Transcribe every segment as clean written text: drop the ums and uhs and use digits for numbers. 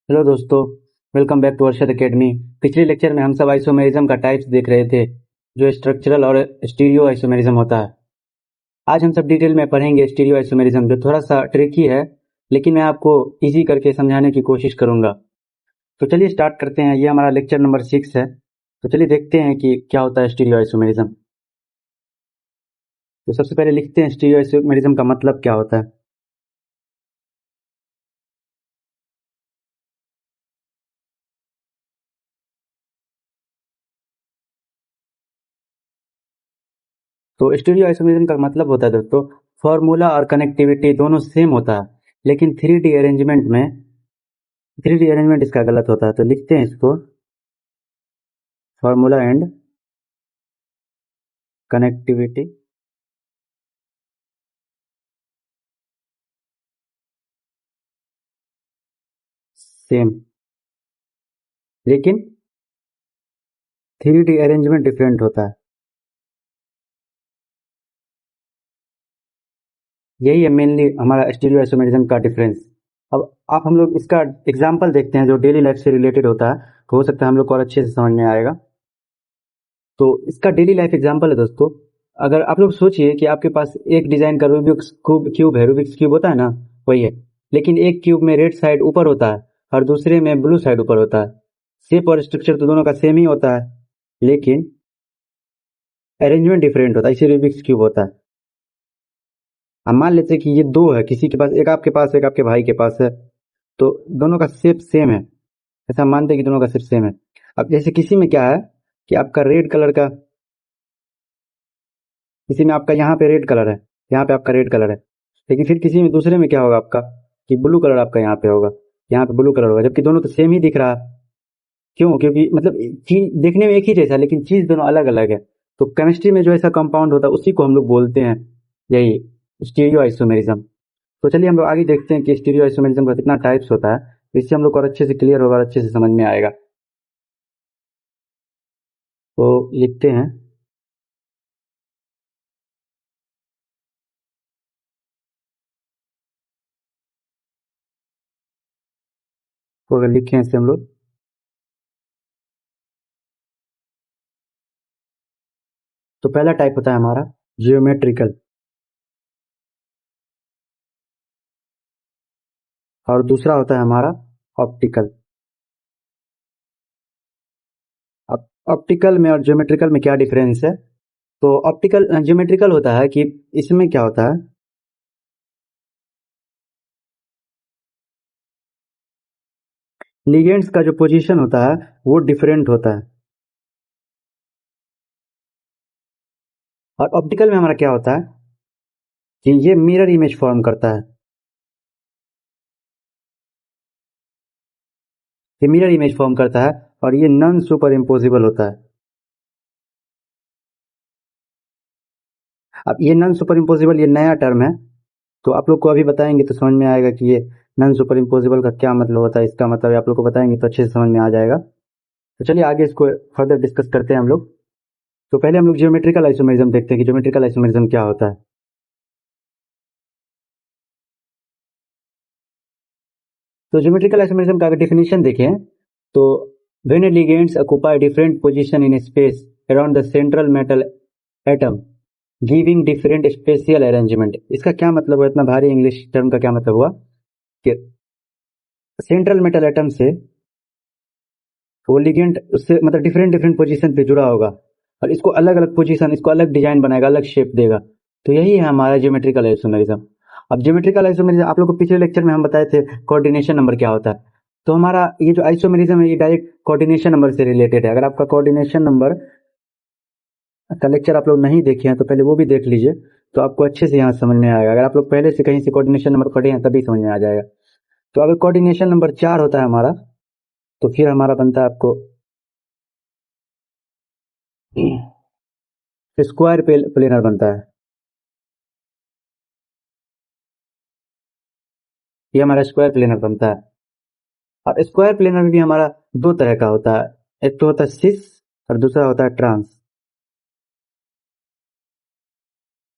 Hello दोस्तों, welcome back to Arshad academy. पिछले lecture में हम सब आइसोमेरिज्म का टाइप्स देख रहे थे, जो स्ट्रक्चरल और स्टीरियो आइसोमेरिज्म होता है। आज हम सब डिटेल में पढ़ेंगे स्टीरियो आइसोमेरिज्म, जो थोड़ा सा ट्रिकी है, लेकिन मैं आपको इजी करके समझाने की कोशिश करूंगा। तो चलिए स्टार्ट करते हैं। ये हमारा लेक्चर नंबर 6 है। तो चलिए देखते हैं कि क्या होता है स्टीरियो आइसोमेरिज्म। तो सबसे पहले लिखते हैं स्टीरियो आइसोमेरिज्म का मतलब क्या होता है। तो स्टीरियो आइसोमेरिज्म का मतलब होता है दोस्तों, फॉर्मूला और कनेक्टिविटी दोनों सेम होता है, लेकिन 3D अरेंजमेंट इसका गलत होता है। तो लिखते हैं इसको, फॉर्मूला एंड कनेक्टिविटी सेम, लेकिन 3D अरेंजमेंट डिफरेंट होता है। यही है मेनली हमारा स्टीरियो आइसोमेरिज्म का डिफरेंस। अब आप हम लोग इसका एग्जांपल देखते हैं जो डेली लाइफ से रिलेटेड होता है, तो हो सकता है हम लोग को और अच्छे से समझ में आएगा। तो इसका डेली लाइफ एग्जांपल है दोस्तों। अगर आप लोग सोचिए कि आपके पास एक डिजाइन का रूबिक्स क्यूब है, रूबिक्स क्यूब होता है ना, वही है। लेकिन एक क्यूब में रेड साइड ऊपर होता है और दूसरे में ब्लू साइड ऊपर होता है। शेप और स्ट्रक्चर तो दोनों का सेम ही होता है, लेकिन अरेंजमेंट डिफरेंट होता है, इसी रूबिक्स क्यूब होता है। हम मान लेते हैं कि ये दो है, किसी के पास, एक आपके पास एक आपके भाई के पास है, तो दोनों का शेप सेम है। ऐसा हम मानते हैं कि दोनों का शेप सेम है। अब जैसे किसी में क्या है कि आपका रेड कलर का, किसी में आपका यहाँ पे रेड कलर है, यहाँ पे आपका रेड कलर है, लेकिन फिर किसी में दूसरे में क्या होगा आपका, कि ब्लू कलर आपका यहाँ पे होगा, यहाँ पे ब्लू कलर होगा, जबकि दोनों तो सेम ही दिख रहा है। क्यों? क्योंकि मतलब चीज देखने में एक ही जैसा, लेकिन चीज दोनों अलग अलग है। तो केमिस्ट्री में जो ऐसा कंपाउंड होता है उसी को हम लोग बोलते हैं, यही स्टीरियो आइसोमेरिज्म। तो चलिए हम लोग आगे देखते हैं कि स्टीरियो आइसोमेरिज्म का कितना टाइप्स होता है, तो इससे हम लोग को और अच्छे से क्लियर होगा और अच्छे से समझ में आएगा। तो लिखते हैं, तो अगर लिखे हैं इसे हम लोग, तो पहला टाइप होता है हमारा जियोमेट्रिकल, और दूसरा होता है हमारा ऑप्टिकल। अब ऑप्टिकल में और ज्योमेट्रिकल में क्या डिफरेंस है? तो ऑप्टिकल ज्योमेट्रिकल होता है कि इसमें क्या होता है, लिगेंड्स का जो पोजीशन होता है वो डिफरेंट होता है। और ऑप्टिकल में हमारा क्या होता है कि ये मिरर इमेज फॉर्म करता है, ये मिरर इमेज फॉर्म करता है, और ये नॉन सुपर इम्पोजिबल होता है। अब ये नॉन सुपर इम्पोजिबल, ये नया टर्म है, तो आप लोग को अभी बताएंगे तो समझ में आएगा कि ये नॉन सुपर इम्पोजिबल का क्या मतलब होता है। इसका मतलब आप लोग को बताएंगे तो अच्छे से समझ में आ जाएगा। तो चलिए आगे इसको फर्दर डिस्कस करते हैं हम लोग। तो पहले हम लोग ज्योमेट्रिकल आइसोमेरिज्म देखते हैं कि ज्योमेट्रिकल आइसोमेरिज्म क्या होता है। तो ज्योमेट्रिकल आइसोमेरिज्म का अगर डेफिनेशन देखें, तो when ligands occupy different position in space around the central metal atom giving different spatial arrangement. इसका क्या मतलब हुआ, इतना भारी इंग्लिश टर्म का क्या मतलब हुआ कि सेंट्रल मेटल एटम से वो लिगेंड उससे मतलब डिफरेंट डिफरेंट पोजीशन पे जुड़ा होगा, और इसको अलग अलग पोजीशन, इसको अलग डिजाइन बनाएगा, अलग शेप देगा। तो यही है हमारा ज्योमेट्रिकल आइसोमेरिज्म। अब ज्योमेट्रिकल आइसोमेरिज्म आप लोग को पिछले लेक्चर में हम बताए थे कोऑर्डिनेशन नंबर क्या होता है। तो हमारा ये जो आइसोमेरिज्म है ये डायरेक्ट कोऑर्डिनेशन नंबर से रिलेटेड है। अगर आपका कोऑर्डिनेशन नंबर का लेक्चर आप लोग नहीं देखे हैं तो पहले वो भी देख लीजिए, तो आपको अच्छे से यहाँ समझ में आएगा। अगर आप लोग पहले से कहीं से कोऑर्डिनेशन नंबर पढ़े हैं तभी समझ में आ जाएगा। तो अगर कोऑर्डिनेशन नंबर 4 होता है हमारा, तो फिर हमारा बनता है आपको स्क्वायर प्लेनर बनता है। ये हमारा स्क्वायर प्लेनर बनता है। और स्क्वायर प्लेनर भी हमारा दो तरह का होता है, एक तो होता है सिस और दूसरा होता है ट्रांस।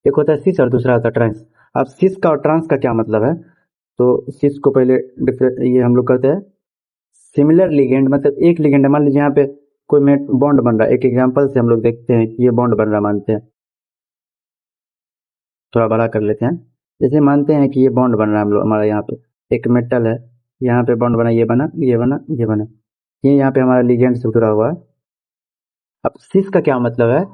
एक होता है सिस और दूसरा होता है ट्रांस। अब सिस का और ट्रांस का क्या मतलब है, तो सिस को पहले ये हम लोग करते हैं, सिमिलर लिगेंड मतलब एक लिगेंड, मान लीजिए यहाँ पे कोई बॉन्ड बन रहा है। एक एग्जांपल से हम लोग देखते हैं कि ये बॉन्ड बन रहा, मानते हैं, थोड़ा बड़ा कर लेते हैं। जैसे मानते हैं कि ये बॉन्ड बन रहा है हम लोग, हमारा यहाँ पे एक मेटल है, यहाँ पे बॉन्ड बना, ये बना, ये बना, ये बना, ये यहाँ पे हमारा लिगेंड से जुड़ा हुआ है। अब सिस का क्या मतलब है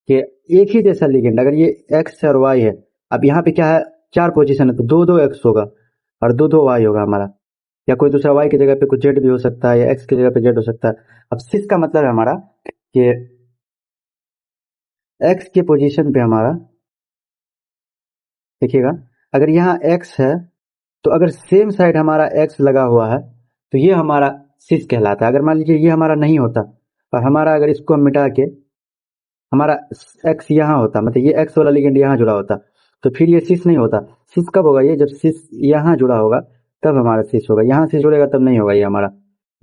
कि एक ही जैसा लिगेंड, अगर ये एक्स और वाई है, अब यहाँ पे क्या है, 4 पोजीशन है, तो 2-2 एक्स होगा और 2-2 वाई होगा हमारा, या कोई दूसरा वाई की जगह पे कुछ जेड भी हो सकता है, या एक्स की जगह पे जेड हो सकता है। अब सिस का मतलब है हमारा कि एक्स के पोजीशन पे हमारा, देखिएगा, अगर यहाँ एक्स है तो अगर सेम साइड हमारा एक्स लगा हुआ है तो ये हमारा सिस कहलाता है। अगर मान लीजिए ये हमारा नहीं होता और हमारा, अगर इसको हम मिटा के हमारा एक्स यहाँ होता, मतलब ये एक्स वाला लिगेंड यहाँ जुड़ा होता, तो फिर ये सिस नहीं होता। सिस कब होगा? ये जब सिस यहाँ जुड़ा होगा तब हमारा सिस होगा, यहाँ सिस जुड़ेगा तब नहीं होगा ये हमारा।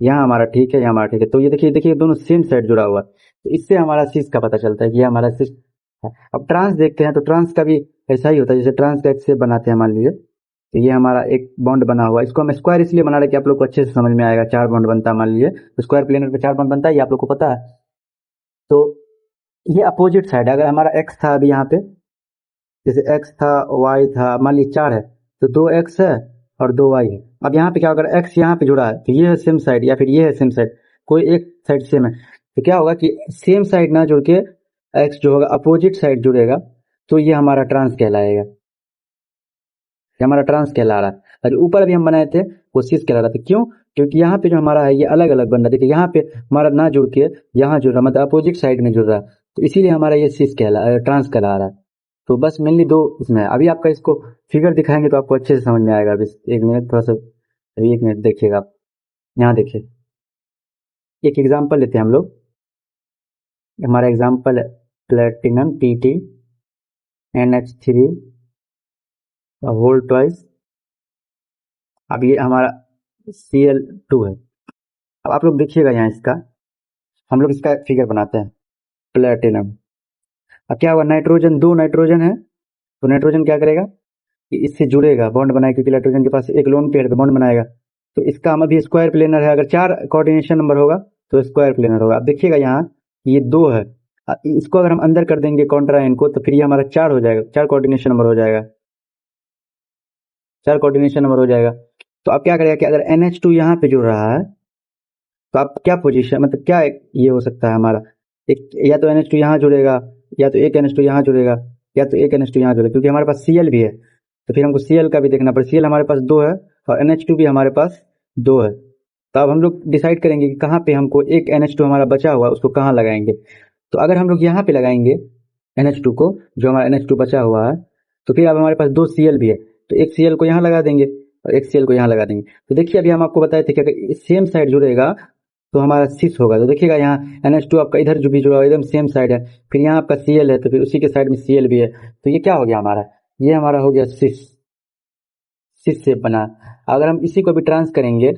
यहाँ हमारा ठीक है, यहाँ हमारा ठीक है, तो ये देखिए, देखिए दोनों सेम साइड जुड़ा हुआ है, तो इससे हमारा सिस का पता चलता है कि ये हमारा सिस है। अब ट्रांस देखते हैं, तो ट्रांस का भी ऐसा ही होता है, जैसे ट्रांस का एक शेप बनाते हैं, मान लीजिए, तो ये हमारा एक बॉन्ड बना हुआ है। इसको हम स्क्वायर इसलिए बना रहे हैं कि आप लोग को अच्छे से समझ में आएगा। 4 बॉन्ड बनता है, मान लीजिए, तो स्क्वायर प्लेनर पे 4 बॉन्ड बनता है, ये आप लोग को पता है। तो ये अपोजिट साइड है। अगर हमारा एक्स था अभी यहाँ पे, जैसे एक्स था, वाई था, मान लीजिए 4 है, तो 2 एक्स है और 2 वाई है। अब यहाँ पे क्या, अगर एक्स यहाँ पे जुड़ा है तो ये है सेम साइड, या फिर ये है सेम साइड, कोई एक साइड सेम है, तो क्या होगा कि सेम साइड ना जुड़ के एक्स जो होगा अपोजिट साइड जुड़ेगा, तो ये हमारा ट्रांस कहलाएगा, ये हमारा ट्रांस कहला रहा है। और ऊपर अभी हम बनाए थे वो सिस कहला रहा था। क्यों? क्योंकि यहाँ पे जो हमारा है ये अलग अलग बन रहा है। देखिए यहाँ पे हमारा ना जुड़ के यहाँ जुड़ रहा, मतलब अपोजिट साइड में जुड़ रहा है, तो इसीलिए हमारा ये सिस कहला, ट्रांस कहला रहा है। तो बस मेनली 2 इसमें है। अभी आपका इसको फिगर दिखाएंगे तो आपको अच्छे से समझ में आएगा। अभी 1 मिनट, थोड़ा सा, अभी 1 मिनट देखिएगा आप। यहाँ देखिए, एक एग्जाम्पल लेते हैं हम लोग। हमारा एग्जाम्पल है platinum Pt NH3 whole twice. अब ये हमारा Cl2 है। अब आप लोग देखिएगा यहाँ, इसका हम लोग इसका फिगर बनाते हैं, प्लेटिनम। अब क्या होगा, नाइट्रोजन, 2 नाइट्रोजन है, तो नाइट्रोजन क्या करेगा कि इससे जुड़ेगा, बॉन्ड बनाएगा, क्योंकि नाइट्रोजन के पास एक लोन पेयर पे बॉन्ड बनाएगा, तो इसका हम अभी स्क्वायर प्लेनर है। अगर 4 कोऑर्डिनेशन नंबर होगा तो स्क्वायर प्लेनर होगा। अब देखिएगा यहाँ ये 2 है, इसको अगर हम अंदर कर देंगे कॉन्ट्रा इनको, तो फिर ये हमारा 4 हो जाएगा, 4 कोऑर्डिनेशन नंबर हो जाएगा, 4 कोऑर्डिनेशन नंबर हो जाएगा। तो अब क्या करेगा कि अगर NH2 यहाँ पे जुड़ रहा है, तो आप क्या पोजीशन, मतलब क्या ये हो सकता है हमारा, एक या तो NH2 यहाँ जुड़ेगा, या तो एक NH2 यहाँ जुड़ेगा, या तो एक NH2 यहाँ जुड़ेगा, क्योंकि हमारे पास Cl भी है, तो फिर हमको Cl का भी देखना पड़ेगा। Cl हमारे पास 2 है और NH2 भी हमारे पास 2 है। तो अब हम लोग डिसाइड करेंगे कि कहाँ पे हमको एक NH2 हमारा बचा हुआ है उसको कहाँ लगाएंगे। तो अगर हम लोग यहाँ पे लगाएंगे NH2 को, जो हमारा NH2 बचा हुआ है, तो फिर अब हमारे पास 2 Cl भी है, तो एक Cl को यहाँ लगा देंगे और एक Cl को यहाँ लगा देंगे। तो देखिए अभी हम आपको बताए थे कि अगर सेम साइड जुड़ेगा तो हमारा सिस होगा। तो देखिएगा यहाँ NH2 आपका इधर जो भी जुड़ा हुआ एकदम सेम साइड है, फिर यहाँ आपका Cl है, तो फिर उसी के साइड में Cl भी है, तो ये क्या हो गया हमारा, ये हमारा हो गया सिस, सिस शेप बना। अगर हम इसी को भी ट्रांस करेंगे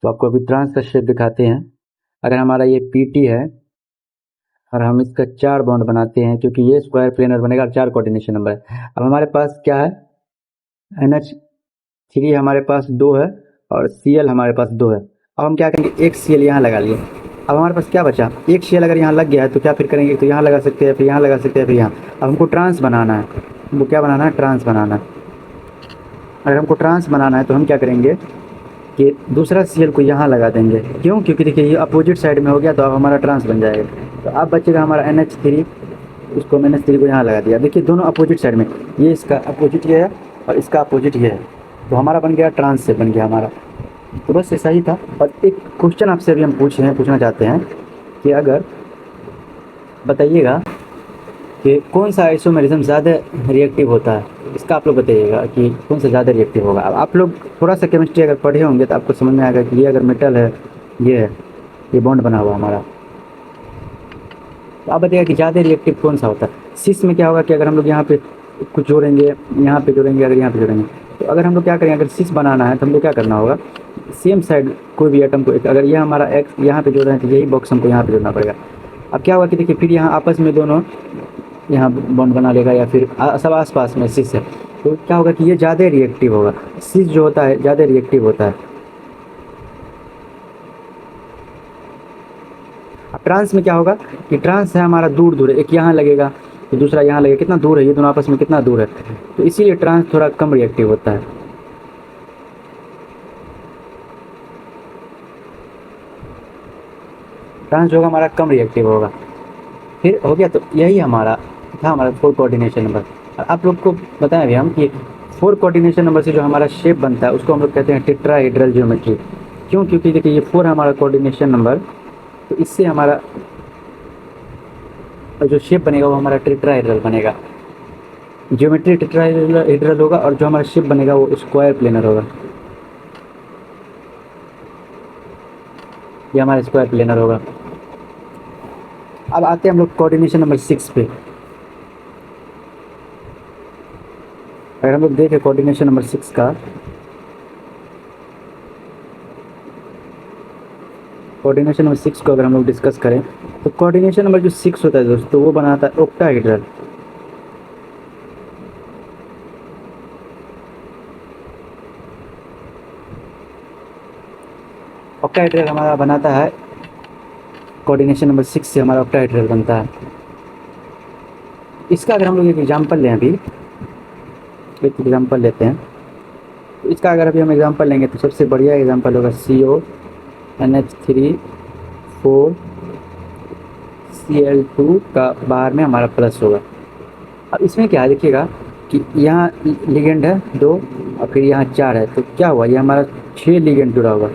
तो आपको अभी ट्रांस का शेप दिखाते हैं। अगर हमारा ये Pt है और हम इसका 4 बॉन्ड बनाते हैं, क्योंकि ये स्क्वायर प्लेनर बनेगा और 4 कोऑर्डिनेशन नंबर है। अब हमारे पास क्या है, NH3 हमारे पास 2 है और Cl हमारे पास 2 है। अब हम क्या करेंगे, एक Cl यहाँ लगा लिए। अब हमारे पास क्या बचा, एक Cl अगर यहाँ लग गया है तो क्या फिर करेंगे, तो यहाँ लगा सकते हैं, फिर यहाँ लगा सकते हैं, फिर यहाँ। अब हमको ट्रांस बनाना है, हमको क्या बनाना है, ट्रांस बनाना है। अगर हमको ट्रांस बनाना है तो हम क्या करेंगे कि दूसरा Cl को यहाँ लगा देंगे। क्यों? क्योंकि देखिए ये अपोजिट साइड में हो गया, तो अब हमारा ट्रांस बन जाएगा। तो अब बचेगा हमारा NH3, उसको NH3 को यहाँ लगा दिया। देखिए दोनों अपोजिट साइड में, ये इसका अपोजिट ये है और इसका अपोजिट ये है, तो हमारा बन गया ट्रांस से बन गया हमारा। तो बस ऐसा ही था। और एक क्वेश्चन आपसे अभी हम पूछना चाहते हैं कि अगर बताइएगा कि कौन सा आइसोमेरिज्म ज़्यादा रिएक्टिव होता है, इसका आप लोग बताइएगा कि कौन सा ज़्यादा रिएक्टिव होगा। अब आप लोग थोड़ा सा केमिस्ट्री अगर पढ़े होंगे तो आपको समझ में आएगा कि ये अगर मेटल है, ये है, ये बॉन्ड बना हुआ हमारा, तो आप बताइएगा कि ज़्यादा रिएक्टिव कौन सा होता है। सिस में क्या होगा कि अगर हम लोग यहाँ पे कुछ जोड़ेंगे, यहाँ पे जोड़ेंगे, अगर यहाँ पे जोड़ेंगे, तो अगर हम लोग क्या करेंगे, अगर सिस बनाना है तो हम लोग क्या करना होगा, सेम साइड कोई भी एटम को, अगर ये हमारा एक्स यहाँ पे जोड़ रहे हैं तो यही बॉक्स हमको यहाँ पे जोड़ना पड़ेगा। अब क्या होगा कि देखिए फिर यहाँ आपस में दोनों यहाँ बॉन्ड बना लेगा, या फिर सब आसपास में सिस है, तो क्या होगा कि ये ज़्यादा रिएक्टिव होगा। सिस जो होता है ज़्यादा रिएक्टिव होता है। ट्रांस में क्या होगा कि ट्रांस है हमारा दूर दूर है, एक यहाँ लगेगा तो दूसरा यहाँ लगेगा, कितना दूर है ये दोनों आपस में, कितना दूर है, तो इसीलिए ट्रांस थोड़ा कम रिएक्टिव होता है। ट्रांस जो होगा हमारा कम रिएक्टिव होगा। फिर हो गया, तो यही हमारा था हमारा 4 कोऑर्डिनेशन नंबर। आप लोग को बताएं अभी हम कि 4 कोऑर्डिनेशन नंबर से जो हमारा शेप बनता है उसको हम लोग कहते हैं टेट्राहेड्रल ज्योमेट्री। क्यों? क्योंकि देखिए ये 4 हमारा कोऑर्डिनेशन नंबर, तो इससे हमारा जो शेप बनेगा वो हमारा टेट्राहेड्रल बनेगा। ज्योमेट्री टेट्राहेड्रल होगा और जो हमारा शेप बनेगा वो स्क्वायर प्लेनर होगा। ये हमारा स्क्वायर प्लेनर होगा। अब आते हैं हम लोग कोऑर्डिनेशन नंबर 6 पे। अगर हम लोग देखें कोऑर्डिनेशन नंबर 6 का, कोऑर्डिनेशन नंबर 6 को अगर हम लोग डिस्कस करें तो कोऑर्डिनेशन नंबर जो 6 होता है दोस्तों वो बनाता है ऑक्टाहेड्रल। ऑक्टाहेड्रल हमारा बनाता है, कोऑर्डिनेशन नंबर 6 से हमारा ऑक्टाहेड्रल बनता है। इसका अगर हम लोग एक एग्जांपल लें, अभी एक एग्जांपल लेते हैं, तो इसका अगर अभी हम एग्जांपल लेंगे तो सबसे बढ़िया एग्जांपल होगा CONH3 4 Cl2 का बाहर में हमारा प्लस होगा। अब इसमें क्या है देखिएगा कि यहाँ लिगेंड है 2 और फिर यहाँ 4 है, तो क्या हुआ, ये हमारा 6 लिगेंड जुड़ा हुआ है।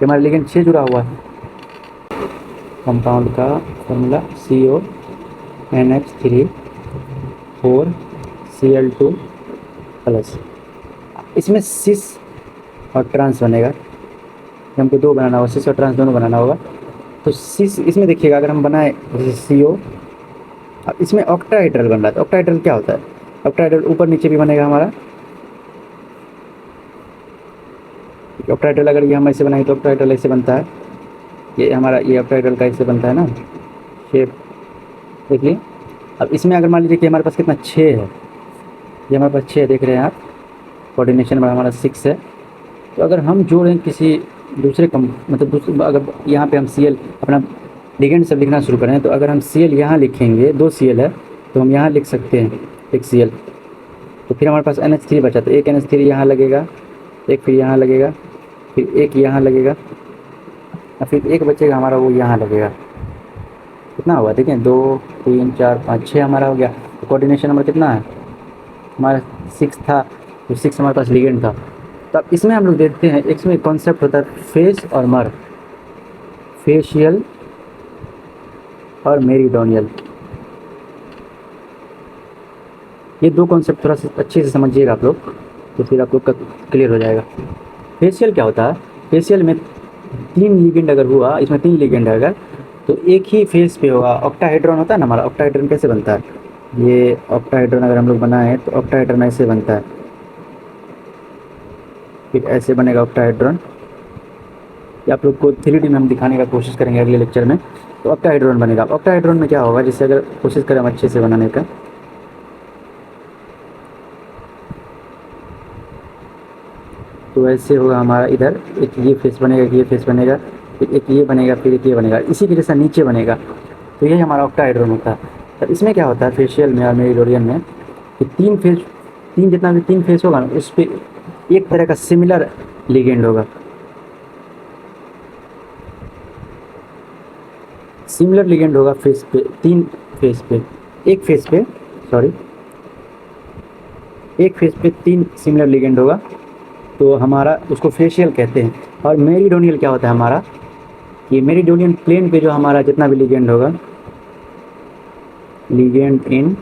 हमारा लिगेंड 6 जुड़ा हुआ है। कंपाउंड का फॉर्मूला CONH3 4 Cl2 प्लस। इसमें सिस और ट्रांस बनेगा, हमको 2 बनाना होगा, सिस और ट्रांस दोनों बनाना होगा। तो सिस इसमें देखिएगा अगर हम बनाए जैसे CO, अब इसमें ऑक्टाहेड्रल बन रहा है। तो ऑक्टाहेड्रल क्या होता है, ऑक्टाहेड्रल ऊपर नीचे भी बनेगा हमारा। ऑक्टाहेड्रल अगर ये हम ऐसे बनाए तो ऑक्टाहेड्रल ऐसे बनता है, ये हमारा ये ऑक्टाहेड्रल का ऐसे बनता है ना शेप, देख लीजिए। अब इसमें अगर मान लीजिए कि हमारे पास कितना 6 है, ये हमारे पास 6 देख रहे हैं आप, कोऑर्डिनेशन में हमारा 6 है। तो अगर हम जोड़ें किसी दूसरे मतलब दूसरे, अगर यहाँ पे हम Cl अपना लिगेंड सब लिखना शुरू करें, तो अगर हम Cl यहाँ लिखेंगे, 2 Cl है तो हम यहाँ लिख सकते हैं एक Cl, तो फिर हमारे पास NH3 बचा, तो एक NH3 यहाँ लगेगा, एक फिर यहाँ लगेगा, फिर एक यहाँ लगेगा और फिर एक बचेगा हमारा वो यहाँ लगेगा। कितना हुआ देखें, 2 3 4 5 6 हमारा हो गया। तो कोऑर्डिनेशन नंबर कितना है हमारा 6 था, तो 6 हमारे पास लिगेंड था। तो अब इसमें हम लोग देखते हैं, इसमें कॉन्सेप्ट होता है फेस और मर, फेशियल और मेरिडोनियल। ये 2 कॉन्सेप्ट थोड़ा सा अच्छे से समझिएगा आप लोग, तो फिर आप लोग का क्लियर हो जाएगा। फेशियल क्या होता है, फेशियल में 3 लिगेंड अगर हुआ, इसमें 3 लिगेंड है अगर, तो एक ही फेस पे होगा। ऑक्टाहेड्रॉन होता है ना हमारा, ऑक्टाहेड्रॉन कैसे बनता है, ये ऑक्टाहेड्रॉन अगर हम लोग बनाएं तो ऑक्टाहेड्रॉन ऐसे बनता है, फिर ऐसे बनेगा ऑक्टाहेड्रॉन। ये आप लोग को 3D में हम दिखाने का कोशिश करेंगे अगले लेक्चर में। तो ऑक्टाहेड्रॉन बनेगा। ऑक्टाहेड्रॉन में क्या होगा, जैसे अगर कोशिश करें हम अच्छे से बनाने का, तो ऐसे होगा हमारा, इधर एक ये फेस बनेगा, एक ये फेस बनेगा, फिर एक ये बनेगा, फिर एक ये बनेगा, इसी के जैसा नीचे बनेगा। तो यही हमारा ऑक्टाहेड्रॉन होता है। तो इसमें क्या होता है फेशियल में और मेरिडोनियल में कि 3 फेस, 3 जितना भी 3 फेस होगा ना, उस पर एक तरह का सिमिलर लिगेंड होगा, सिमिलर लिगेंड होगा फेस पे, 3 फेस पे, एक फेस पे, सॉरी, एक फेस पे 3 सिमिलर लिगेंड होगा, तो हमारा उसको फेशियल कहते हैं। और मेरिडोनियल क्या होता है हमारा, ये मेरिडोनियल प्लेन पे जो हमारा जितना भी लिगेंड होगा, लिगेंड इन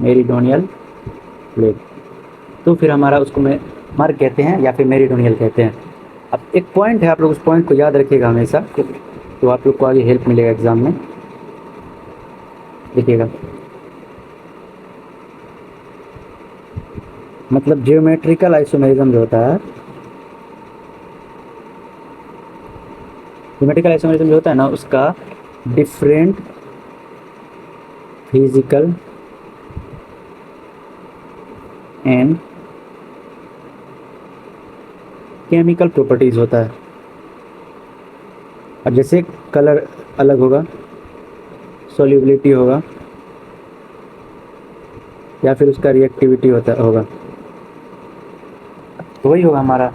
मेरिडोनियल प्लेन, तो फिर हमारा उसको मर कहते हैं या फिर मेरिडोनियल कहते हैं। अब एक पॉइंट है, आप लोग उस पॉइंट को याद रखिएगा हमेशा, तो आप लोग को आगे हेल्प मिलेगा एग्जाम में। देखिएगा, मतलब जियोमेट्रिकल आइसोमेरिज्म जो होता है, जियोमेट्रिकल आइसोमेरिज्म जो होता है ना, उसका different physical and chemical properties होता है। और जैसे कलर अलग होगा, सॉल्युबिलिटी होगा या फिर उसका रिएक्टिविटी होगा, तो वही होगा हमारा।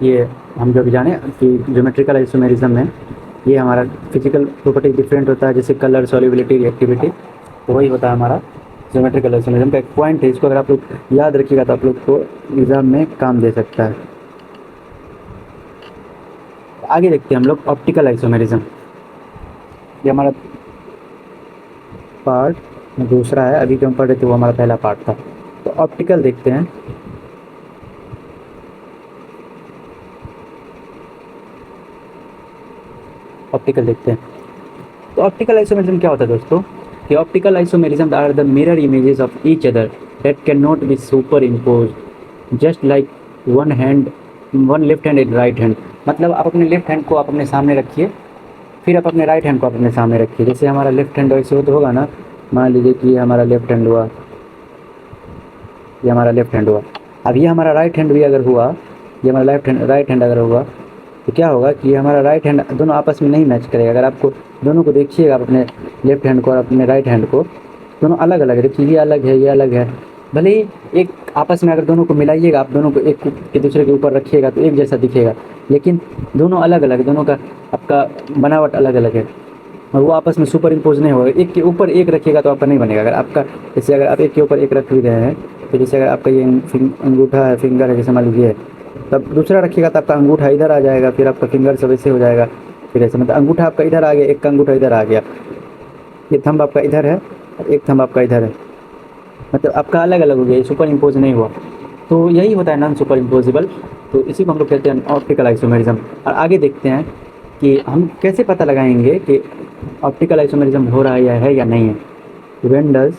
ये हम जो भी जाने कि ज्योमेट्रिकल आइसोमेरिज्म में ये हमारा फिजिकल प्रॉपर्टी डिफरेंट होता है, जैसे कलर, सॉल्युबिलिटी, रिएक्टिविटी, तो वही होता है हमारा ज्योमेट्रिकल आइसोमेरिज्म का एक पॉइंट है। इसको अगर आप लोग याद रखिएगा तो आप लोग को एग्जाम में काम दे सकता है। आगे देखते हैं हम लोग ऑप्टिकल आइसोमेरिज्म। ये हमारा पार्ट दूसरा है, अभी जो हम पढ़ रहे थे वो हमारा पहला पार्ट था। तो ऑप्टिकल देखते हैं। ऑप्टिकल देखते हैं तो ऑप्टिकल आइसोमेरिज्म क्या होता है दोस्तों कि optical isomerism are the mirror images of each other that can not be superimpose just like one left hand and right hand. मतलब आप अपने लेफ्ट हैंड को आप अपने सामने रखिए, फिर आप अपने राइट हैंड को अपने सामने रखिए। जैसे हमारा लेफ्ट हैंड वैसे हो तो होगा ना, मान लीजिए कि ये हमारा लेफ्ट हैंड हुआ, ये हमारा लेफ्ट हैंड हुआ। अब ये हमारा राइट हैंड भी अगर हुआ, ये हमारा राइट हैंड अगर हुआ तो क्या होगा कि ये हमारा राइट हैंड दोनों आपस में नहीं मैच करेगा। अगर आपको दोनों को देखिएगा, आप अपने लेफ्ट हैंड को और अपने राइट हैंड को, दोनों अलग अलग है। देखिए ये अलग है, ये अलग है। भले ही एक आपस में अगर दोनों को मिलाइएगा, आप दोनों को एक के दूसरे के ऊपर रखिएगा तो एक जैसा दिखेगा, लेकिन दोनों अलग अलग है, दोनों का आपका बनावट अलग अलग है और वो आपस में सुपर इम्पोज नहीं होगा। एक के ऊपर एक रखिएगा तो आपका नहीं बनेगा। अगर आपका जैसे अगर आप एक के ऊपर एक रख भी रहे हैं तो जैसे अगर आपका ये अंगूठा है, फिंगर है, जैसे मान लीजिए, तब दूसरा रखिएगा तो आपका अंगूठा इधर आ जाएगा, फिर आपका फिंगर सब ऐसे हो जाएगा, फिर ऐसे मतलब अंगूठा आपका इधर आ गया, एक का अंगूठा इधर आ गया, ये थंब आपका इधर है और एक थंब आपका इधर है, मतलब आपका अलग अलग हो गया, ये सुपर इम्पोज नहीं हुआ। तो यही होता है नॉन सुपर इम्पोजिबल। तो इसी को हम लोग कहते हैं ऑप्टिकल आइसोमेरिज्म। और आगे देखते हैं कि हम कैसे पता लगाएंगे कि ऑप्टिकल आइसोमेरिज्म हो रहा है या नहीं है। When does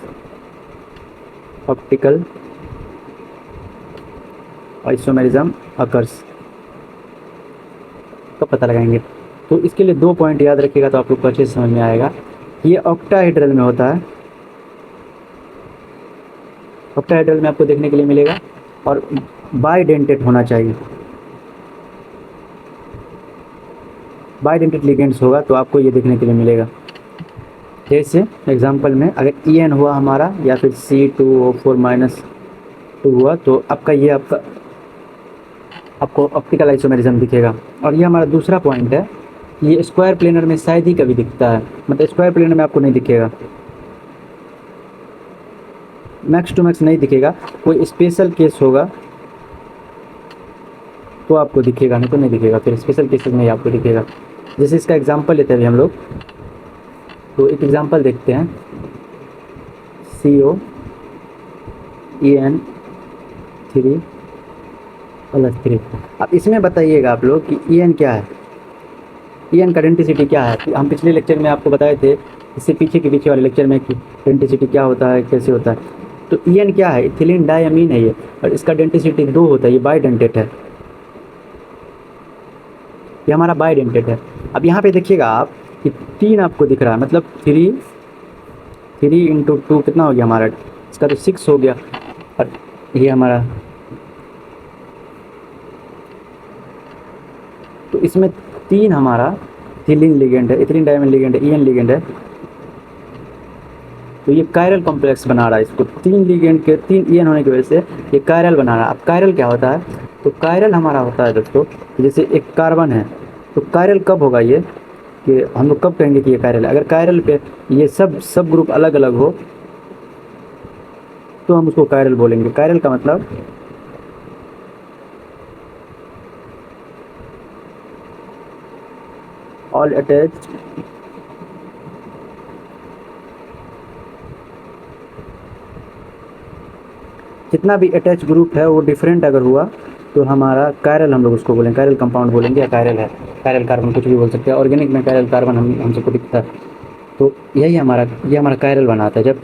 optical isomerism occurs, कब पता लगाएंगे? तो इसके लिए 2 पॉइंट याद रखिएगा तो आप लोग को अच्छे से समझ में आएगा। ये ऑक्टाहेड्रल में होता है, ऑक्टाहेड्रल में आपको देखने के लिए मिलेगा, और बाइडेंटेट होना चाहिए। बाइडेंटेट लिगेंड्स होगा तो आपको ये देखने के लिए मिलेगा। जैसे एग्जांपल में अगर EN हुआ हमारा या फिर C2O4-2 हुआ तो आपका ये आपको ऑप्टिकल आइसोमेरिज्म दिखेगा। और ये हमारा दूसरा पॉइंट है, ये स्क्वायर प्लेनर में शायद ही कभी दिखता है, मतलब स्क्वायर प्लेनर में आपको नहीं दिखेगा, मैक्स टू मैक्स नहीं दिखेगा। कोई स्पेशल केस होगा तो आपको दिखेगा, नहीं तो नहीं दिखेगा। फिर स्पेशल केसेस में ही आपको दिखेगा। जैसे इसका एग्जांपल लेते हैं अभी हम लोग, तो एक एग्जांपल देखते हैं, COEN3+3। अब इसमें बताइएगा आप लोग कि EN क्या है, EN का डेंटिसिटी क्या है। हम पिछले लेक्चर में आपको बताए थे, इससे पीछे के पीछे वाले लेक्चर में कि डेंटिसिटी क्या होता है, कैसे होता है। तो EN क्या है? इथिलीन डायमीन है ये, और इसका डेंटिसिटी 2 होता है, ये बाइडेंटेट है, ये हमारा बाइडेंटेट है। अब यहाँ पे देखिएगा आप कि 3 आपको दिख रहा है, मतलब 3 × 2 कितना हो गया हमारा, इसका तो 6 हो गया। और ये हमारा, तो इसमें 3 हमारा इथिलीन लिगेंड है, इथिलीन डायमीन लिगेंड है, EN लिगेंड है। तो ये कायरल कॉम्प्लेक्स बना रहा है इसको, 3 लिगेंड के 3 EN होने की वजह से ये कायरल बना रहा है। अब कायरल क्या होता है? तो कायरल हमारा होता है दोस्तों, जैसे एक कार्बन है तो कायरल कब होगा ये, कि हम लोग कब कहेंगे कि ये कायरल है? अगर कायरल पे ये सब ग्रुप अलग अलग हो तो हम उसको कायरल बोलेंगे। कायरल का मतलब ऑल अटैच्ड जितना भी अटैच ग्रुप है वो डिफरेंट अगर हुआ तो हमारा कायरल हम लोग उसको बोलेंगे, कायरल कंपाउंड बोलेंगे, या कायरल है, कायरल कार्बन कुछ भी बोल सकते हैं। ऑर्गेनिक में कायरल कार्बन हम सबको दिखता है। तो यही हमारा, ये हमारा कायरल बनाता है। जब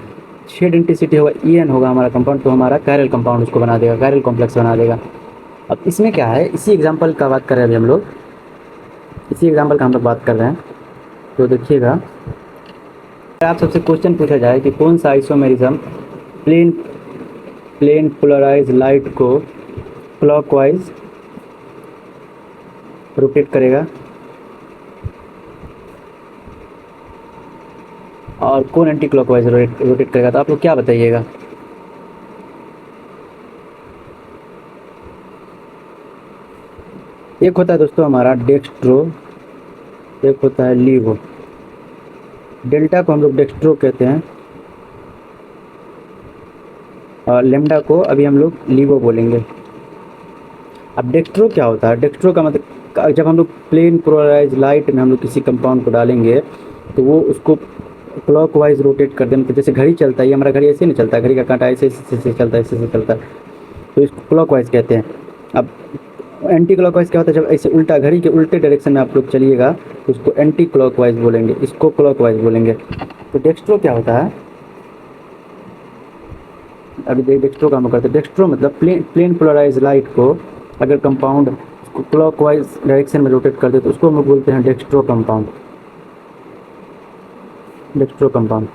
6 डेंटिसिटी होगा, EN होगा हमारा कंपाउंड, तो हमारा कायरल कंपाउंड उसको बना देगा, कायरल कॉम्प्लेक्स बना देगा। अब इसमें क्या है, इसी एग्जाम्पल का बात कर रहे हैं अभी हम लोग, इसी एग्जाम्पल का हम लोग बात कर रहे हैं। तो देखिएगा, अगर आप सबसे क्वेश्चन पूछा जाए कि कौन सा आइसोमेरिज्म प्लेन पोलराइज लाइट को क्लॉकवाइज रोटेट करेगा, और कौन एंटी क्लॉकवाइज रोटेट करेगा, तो आप लोग क्या बताइएगा। एक होता है दोस्तों हमारा डेक्स्ट्रो, एक होता है लीवो। डेल्टा को हम लोग डेक्स्ट्रो कहते हैं और लेमडा को अभी हम लोग लीवो बोलेंगे। अब डेक्स्ट्रो क्या होता है, डेक्स्ट्रो का मतलब जब हम लोग प्लेन पोलराइज लाइट में हम लोग किसी कंपाउंड को डालेंगे तो वो उसको क्लॉकवाइज रोटेट कर दें। तो जैसे घड़ी चलता है, ये हमारा घड़ी ऐसे नहीं चलता है, घड़ी का कांटा ऐसे ऐसे चलता है, ऐसे चलता है, तो इसको क्लॉकवाइज कहते हैं। अब एंटी क्लॉकवाइज क्या होता है, जब ऐसे उल्टा घड़ी के उल्टे डायरेक्शन में आप लोग चलिएगा तो उसको एंटी क्लॉकवाइज बोलेंगे, इसको क्लॉकवाइज बोलेंगे। तो डेक्स्ट्रो क्या होता है, अभी डेक्स्ट्रो काम करते हैं। डेक्स्ट्रो मतलब प्लेन पोलराइज लाइट को अगर कंपाउंड उसको क्लॉकवाइज डायरेक्शन में रोटेट कर दे तो उसको हम लोग बोलते हैं डेक्स्ट्रो कंपाउंड, डेक्स्ट्रो कंपाउंड।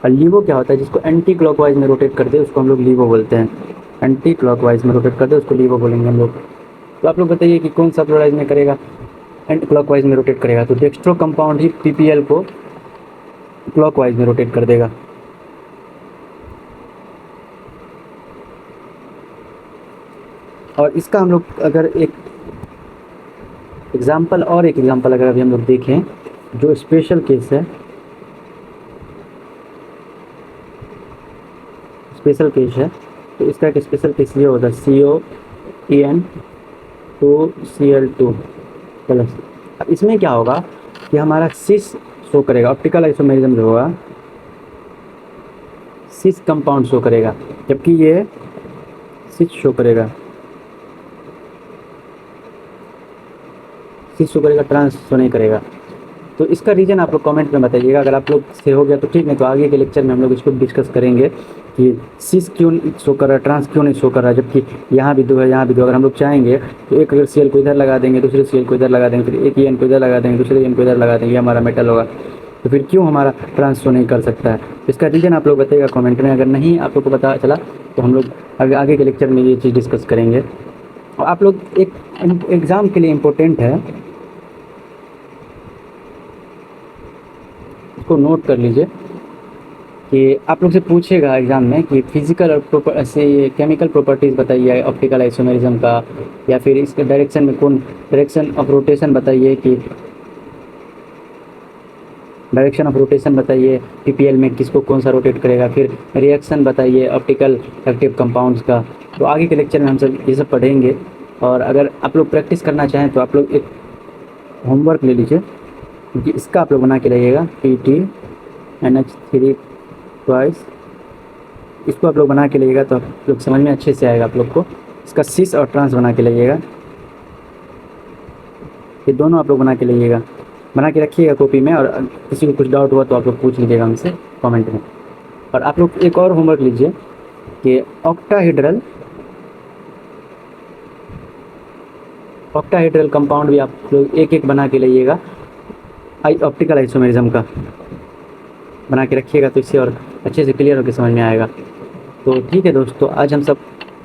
और लीवो क्या होता है, जिसको एंटी क्लॉकवाइज में रोटेट कर दे उसको हम लोग लीवो बोलते हैं। एंटी क्लॉकवाइज में रोटेट कर दे उसको लीवो बोलेंगे हम लोग। तो आप लोग बताइए कि कौन सा पोलराइज में करेगा, एंटी क्लॉकवाइज में रोटेट करेगा। तो डेक्स्ट्रो कंपाउंड ही पीपीएल को क्लॉकवाइज में रोटेट कर देगा। और इसका हम लोग अगर एक एग्जाम्पल अगर अभी हम लोग देखें जो स्पेशल केस है, स्पेशल केस है, तो इसका एक स्पेशल केस ये होता है COEN2Cl2 प्लस। अब इसमें क्या होगा कि हमारा सिस शो करेगा, ऑप्टिकल आइसोमेरिज्म जो होगा सिस कंपाउंड शो करेगा, जबकि ये सिस शो करेगा, सिस शो करेगा, ट्रांस शो नहीं करेगा। तो इसका रीज़न आप लोग कमेंट में बताइएगा। अगर आप लोग से हो गया तो ठीक, नहीं तो आगे के लेक्चर में हम लोग इसको डिस्कस करेंगे कि सिस क्यों शो कर रहा है, ट्रांस क्यों नहीं शो कर रहा है, जबकि यहाँ भी दो है, यहाँ भी दो। अगर हम लोग चाहेंगे तो एक अगर CL को इधर लगा देंगे, दूसरे CL को इधर लगा देंगे, फिर एक EN को इधर लगा देंगे, दूसरे EN को इधर लगा देंगे, ये हमारा मेटल होगा। तो फिर क्यों हमारा ट्रांस शो नहीं कर सकता है, इसका रीज़न आप लोग बताइएगा कमेंट में। अगर नहीं आप लोग को पता चला तो हम लोग आगे के लेक्चर में ये चीज़ डिस्कस करेंगे। और आप लोग एक एग्ज़ाम के लिए इम्पोर्टेंट है, इसको नोट कर लीजिए कि आप लोग से पूछेगा एग्ज़ाम में कि फिजिकल और ऐसे केमिकल प्रॉपर्टीज़ बताइए ऑप्टिकल आइसोमेरिज्म का, या फिर इसके डायरेक्शन में कौन डायरेक्शन ऑफ रोटेशन बताइए, कि डायरेक्शन ऑफ रोटेशन बताइए पीपीएल में किसको कौन सा रोटेट करेगा, फिर रिएक्शन बताइए ऑप्टिकल एक्टिव कंपाउंड्स का। तो आगे के लेक्चर में हम सब ये सब पढ़ेंगे। और अगर आप लोग प्रैक्टिस करना चाहें तो आप लोग एक होमवर्क ले लीजिए, क्योंकि इसका आप लोग बना के लाइएगा PTNH3 ट्वाइस, इसको आप लोग बना के लाइएगा तो आप लोग समझ में अच्छे से आएगा आप लोग को। इसका सिस और ट्रांस बना के लाइएगा, ये दोनों आप लोग बना के लाइएगा, बना के रखिएगा कॉपी में। और किसी को कुछ डाउट हुआ तो आप लोग पूछ लीजिएगा हमसे कमेंट में। और आप लोग एक और होमवर्क लीजिए कि ऑक्टाहेड्रल कंपाउंड भी आप लोग एक एक बना के लाइएगा, ऑप्टिकल आइसोमेरिज्म का बना के रखिएगा, तो इससे और अच्छे से क्लियर होकर समझ में आएगा। तो ठीक है दोस्तों, आज हम सब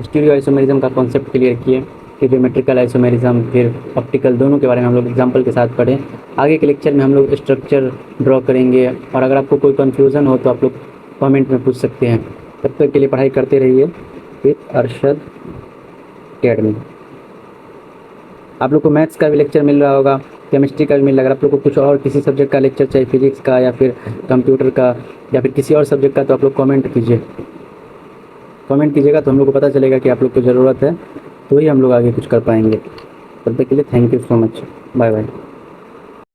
स्टीरियो आइसोमेरिज्म का कॉन्सेप्ट क्लियर किए, फिर ज्योमेट्रिकल आइसोमेरिज्म, फिर ऑप्टिकल, दोनों के बारे में हम लोग एग्जांपल के साथ पढ़ें। आगे के लेक्चर में हम लोग स्ट्रक्चर ड्रॉ करेंगे। और अगर आपको कोई कन्फ्यूज़न हो तो आप लोग कमेंट में पूछ सकते हैं। तब तक के लिए पढ़ाई करते रहिए विद अरशद अकेडमी। आप लोग को मैथ्स का भी लेक्चर मिल रहा होगा, केमिस्ट्री का भी मिल रहा है। अगर आप लोग को कुछ और किसी सब्जेक्ट का लेक्चर चाहिए, फिजिक्स का या फिर कंप्यूटर का या फिर किसी और सब्जेक्ट का, तो आप लोग कमेंट कीजिएगा तो हम लोग को पता चलेगा कि आप लोग को ज़रूरत है, तो ही हम लोग आगे कुछ कर पाएंगे। तब तक के लिए thank you so much, bye bye.